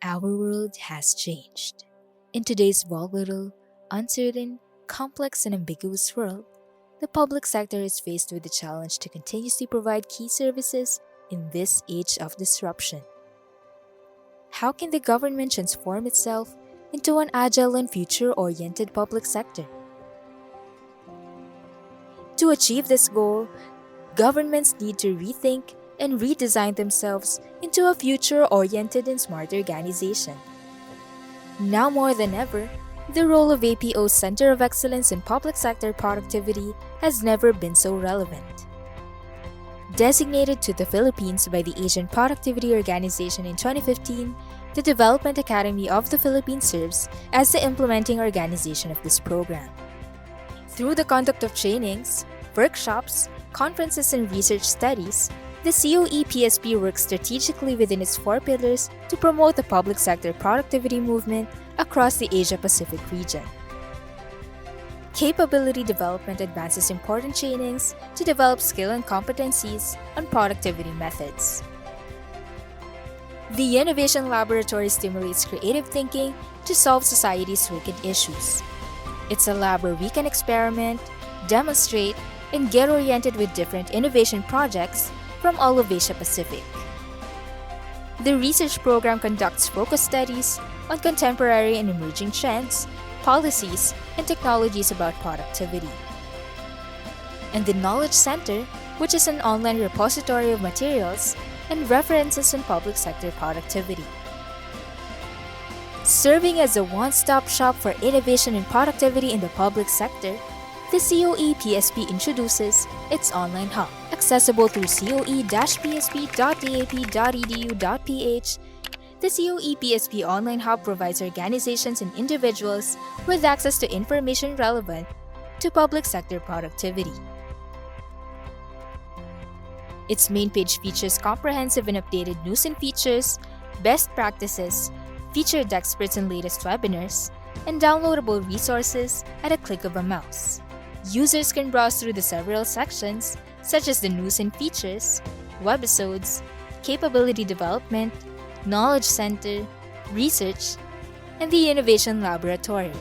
Our world has changed. In today's volatile, uncertain, complex, and ambiguous world, the public sector is faced with the challenge to continuously provide key services in this age of disruption. How can the government transform itself into an agile and future-oriented public sector? To achieve this goal, governments need to rethink and redesign themselves into a future-oriented and smart organization. Now more than ever, the role of APO's Center of Excellence in Public Sector Productivity has never been so relevant. Designated to the Philippines by the Asian Productivity Organization in 2015, the Development Academy of the Philippines serves as the implementing organization of this program. Through the conduct of trainings, workshops, conferences, and research studies, the COE-PSP works strategically within its four pillars to promote the public sector productivity movement across the Asia-Pacific region. Capability development advances important trainings to develop skill and competencies on productivity methods. The Innovation Laboratory stimulates creative thinking to solve society's wicked issues. It's a lab where we can experiment, demonstrate, and get oriented with different innovation projects from all of Asia Pacific. The research program conducts focus studies on contemporary and emerging trends, policies, and technologies about productivity. And the Knowledge Center, which is an online repository of materials and references on public sector productivity. Serving as a one-stop shop for innovation and productivity in the public sector, the COE-PSP introduces its online hub, accessible through coe-psp.dap.edu.ph. The COE-PSP Online Hub provides organizations and individuals with access to information relevant to public sector productivity. Its main page features comprehensive and updated news and features, best practices, featured experts and latest webinars, and downloadable resources at a click of a mouse. Users can browse through the several sections, such as the news and features, webisodes, capability development, knowledge center, research, and the innovation laboratory.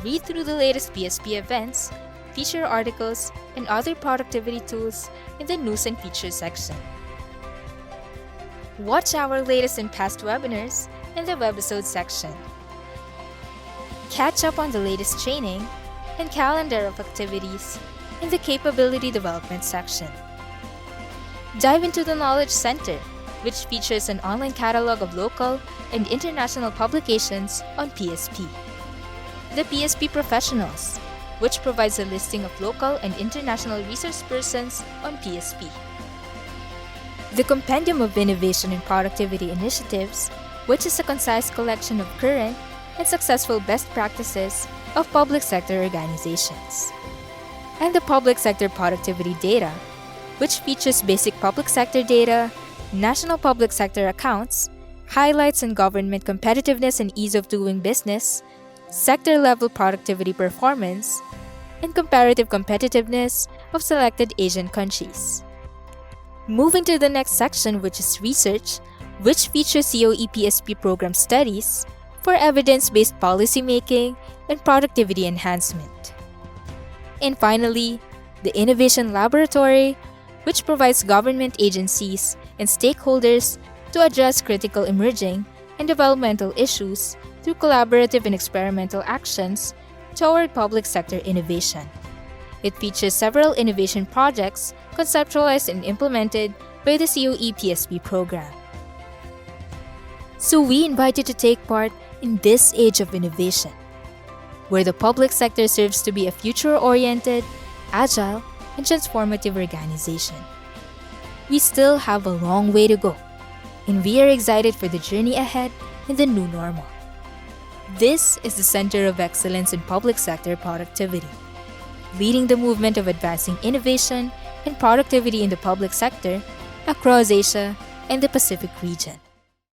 Read through the latest PSP events, feature articles, and other productivity tools in the news and features section. Watch our latest and past webinars in the webisode section. Catch up on the latest training and calendar of activities in the capability development section. Dive into the Knowledge Center, which features an online catalog of local and international publications on PSP. The PSP Professionals, which provides a listing of local and international resource persons on PSP. The Compendium of Innovation and Productivity Initiatives, which is a concise collection of current and successful best practices of public sector organizations. And the Public Sector Productivity Data, which features basic public sector data, national public sector accounts, highlights on government competitiveness and ease of doing business, sector-level productivity performance, and comparative competitiveness of selected Asian countries. Moving to the next section, which is research, which features COE-PSP program studies for evidence-based policymaking and productivity enhancement. And finally, the Innovation Laboratory, which provides government agencies and stakeholders to address critical emerging and developmental issues through collaborative and experimental actions toward public sector innovation. It features several innovation projects conceptualized and implemented by the COE-PSP program. So we invite you to take part in this age of innovation, where the public sector serves to be a future-oriented, agile, and transformative organization. We still have a long way to go, and we are excited for the journey ahead in the new normal. This is the Center of Excellence in Public Sector Productivity, leading the movement of advancing innovation and productivity in the public sector across Asia and the Pacific region.